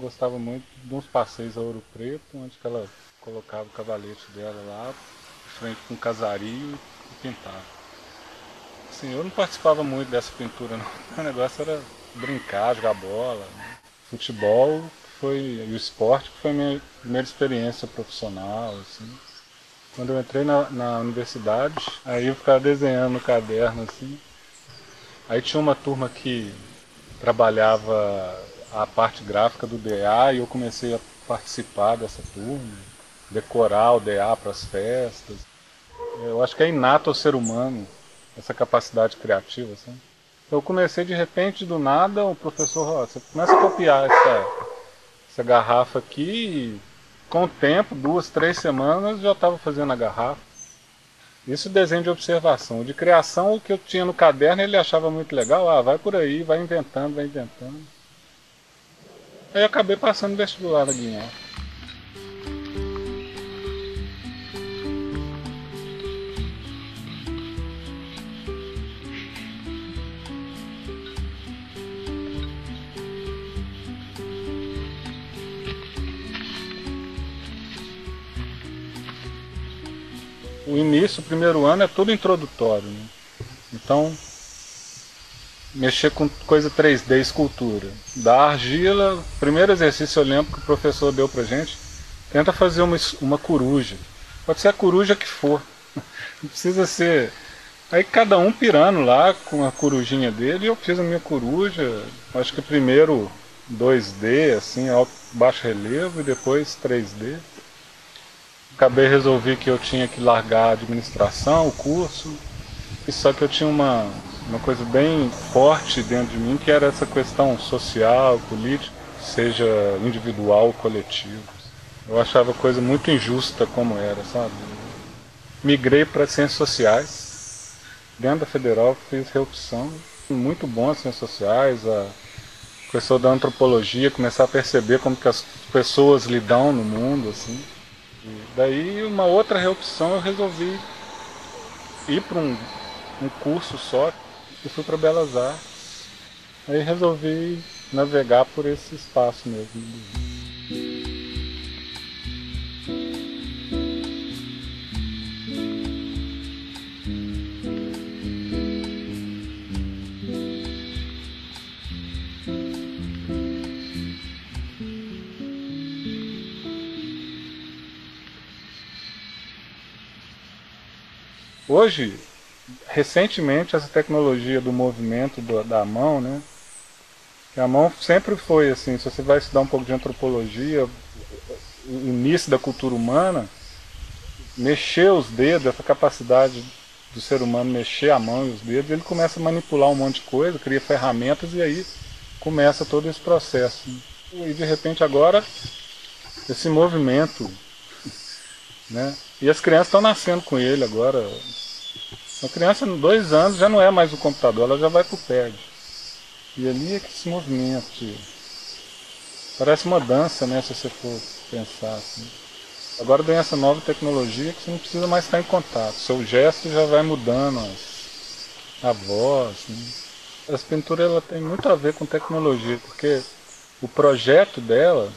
gostava muito de uns passeios a Ouro Preto, onde que ela colocava o cavalete dela lá, de frente com um casario e pintava. Assim, eu não participava muito dessa pintura não. O negócio era brincar, jogar bola, né? Futebol foi, e o esporte foi a minha primeira experiência profissional, assim. Quando eu entrei na universidade, aí eu ficava desenhando no caderno, assim. Aí tinha uma turma que trabalhava a parte gráfica do DA e eu comecei a participar dessa turma, decorar o DA para as festas. Eu acho que é inato ao ser humano essa capacidade criativa, assim. Eu comecei de repente, do nada, o professor, ó, você começa a copiar essa garrafa aqui e com o tempo, 2, 3 semanas, já estava fazendo a garrafa. Isso desenho de observação. O de criação, o que eu tinha no caderno, ele achava muito legal. Ah, vai por aí, vai inventando, vai inventando. Aí eu acabei passando no vestibular na Guiné. O início, o primeiro ano, é tudo introdutório, né? Então, mexer com coisa 3D, escultura. Da argila, o primeiro exercício eu lembro que o professor deu pra gente, tenta fazer uma coruja. Pode ser a coruja que for. Não precisa ser. Aí cada um pirando lá com a corujinha dele, e eu fiz a minha coruja, acho que primeiro 2D, assim, alto, baixo relevo, e depois 3D. Resolvi que eu tinha que largar a administração, o curso, e só que eu tinha uma coisa bem forte dentro de mim, que era essa questão social, política, seja individual ou coletivo. Eu achava a coisa muito injusta como era, sabe? Migrei para ciências sociais. Dentro da Federal fiz reopção. Muito bom as ciências sociais, a questão da antropologia, começar a perceber como que as pessoas lidam no mundo, assim. E daí uma outra reopção eu resolvi ir para um curso só e fui para Belas Artes. Aí resolvi navegar por esse espaço mesmo. Hoje, recentemente, essa tecnologia do movimento da mão, né? Que a mão sempre foi assim, se você vai estudar um pouco de antropologia, o início da cultura humana, mexer os dedos, essa capacidade do ser humano mexer a mão e os dedos, ele começa a manipular um monte de coisa, cria ferramentas e aí começa todo esse processo. E de repente agora, esse movimento, né? E as crianças estão nascendo com ele agora. Uma criança, em 2 anos, já não é mais o computador, ela já vai para o pad. E ali é que se movimenta. Parece uma dança, né, se você for pensar assim. Agora vem essa nova tecnologia que você não precisa mais estar em contato. Seu gesto já vai mudando a voz. Né? Essa pintura ela tem muito a ver com tecnologia, porque o projeto dela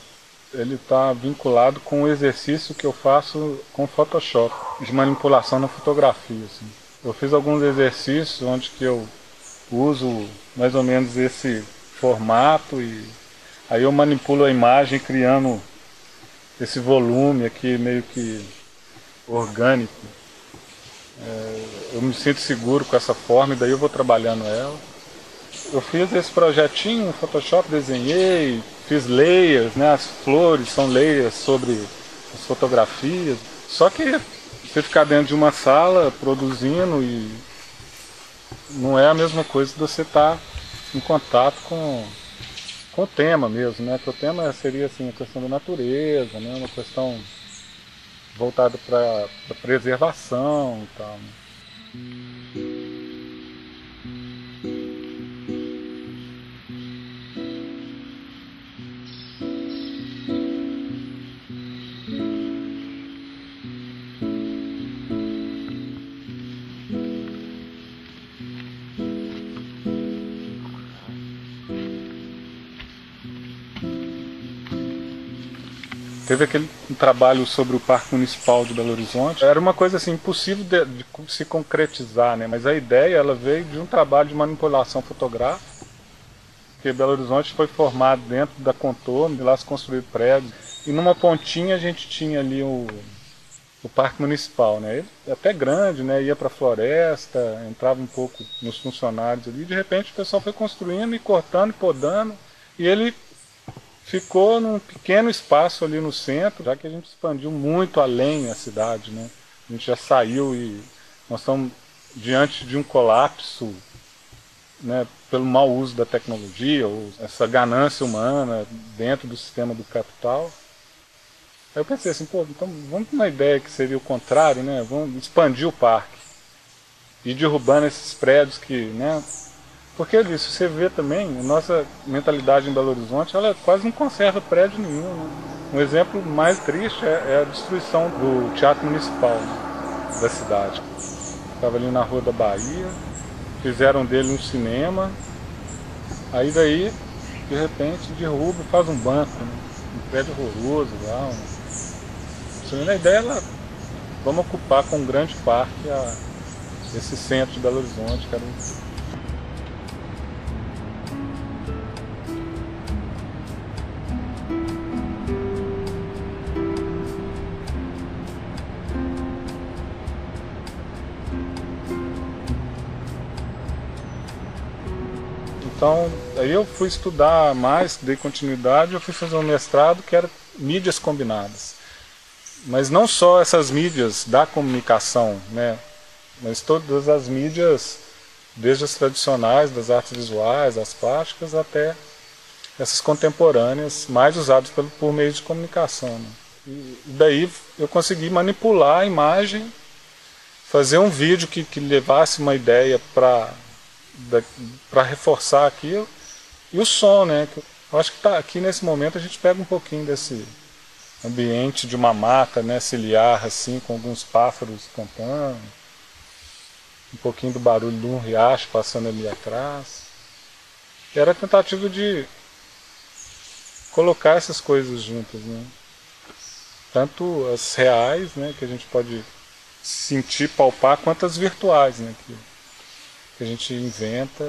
ele está vinculado com o exercício que eu faço com Photoshop, de manipulação na fotografia. Assim. Eu fiz alguns exercícios onde que eu uso mais ou menos esse formato e aí eu manipulo a imagem criando esse volume aqui meio que orgânico. Eu me sinto seguro com essa forma e daí eu vou trabalhando ela. Eu fiz esse projetinho no Photoshop, desenhei, fiz layers, né? As flores são layers sobre as fotografias. Só que você ficar dentro de uma sala produzindo e não é a mesma coisa de você estar em contato com o tema mesmo, né? Que o tema seria assim, a questão da natureza, né? Uma questão voltada para a preservação e tal. Né? Teve aquele trabalho sobre o Parque Municipal de Belo Horizonte. Era uma coisa assim, impossível de se concretizar, né? Mas a ideia ela veio de um trabalho de manipulação fotográfica, porque Belo Horizonte foi formado dentro da Contorno, e lá se construíram prédios. E numa pontinha a gente tinha ali o Parque Municipal, né? Ele é até grande, né? Ia para a floresta, entrava um pouco nos funcionários ali. De repente o pessoal foi construindo e cortando e podando. E ele ficou num pequeno espaço ali no centro, já que a gente expandiu muito além a cidade, né? A gente já saiu e nós estamos diante de um colapso, né, pelo mau uso da tecnologia, ou essa ganância humana dentro do sistema do capital. Aí eu pensei assim, pô, então vamos para uma ideia que seria o contrário, né? Vamos expandir o parque e derrubando esses prédios que, né? Porque disso, você vê também, a nossa mentalidade em Belo Horizonte, ela quase não conserva prédio nenhum, né? Um exemplo mais triste é a destruição do Teatro Municipal, né, da cidade. Estava ali na Rua da Bahia, fizeram dele um cinema, aí daí, de repente, derruba e faz um banco, né? Um prédio horroroso lá. A ideia é vamos ocupar com um grande parque esse centro de Belo Horizonte, que era Então, aí eu fui estudar mais, dei continuidade, eu fui fazer um mestrado que era mídias combinadas. Mas não só essas mídias da comunicação, né? Mas todas as mídias, desde as tradicionais, das artes visuais, das plásticas, até essas contemporâneas, mais usadas por meio de comunicação, né? E daí eu consegui manipular a imagem, fazer um vídeo que levasse uma ideia para reforçar aquilo, e o som, né? Eu acho que tá aqui nesse momento a gente pega um pouquinho desse ambiente de uma mata, né, ciliar, assim, com alguns pássaros cantando, um pouquinho do barulho de um riacho passando ali atrás. Era a tentativa de colocar essas coisas juntas, né? Tanto as reais, né, que a gente pode sentir, palpar, quanto as virtuais, né, que a gente inventa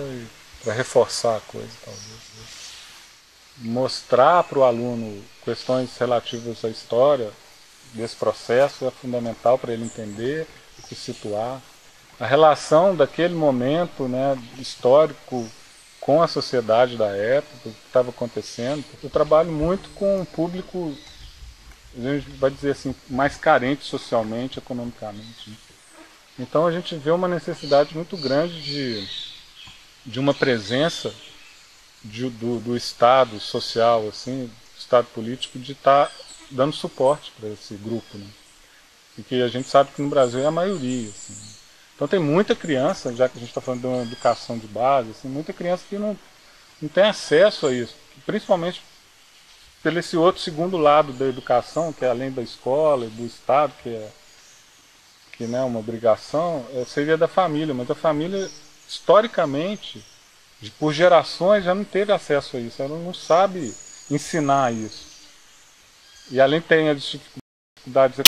para reforçar a coisa, talvez. Mostrar para o aluno questões relativas à história desse processo é fundamental para ele entender, se situar. A relação daquele momento, né, histórico com a sociedade da época, o que estava acontecendo. Eu trabalho muito com um público, a gente vai dizer assim, mais carente socialmente, economicamente, né? Então a gente vê uma necessidade muito grande de uma presença do Estado social, assim, do Estado político, de estar dando suporte para esse grupo, né? E que a gente sabe que no Brasil é a maioria, assim. Então tem muita criança, já que a gente está falando de uma educação de base, assim, muita criança que não tem acesso a isso, principalmente pelo esse outro segundo lado da educação, que é além da escola e do Estado, que não é uma obrigação, seria da família, mas a família, historicamente, por gerações, já não teve acesso a isso, ela não sabe ensinar isso. E além tem as dificuldades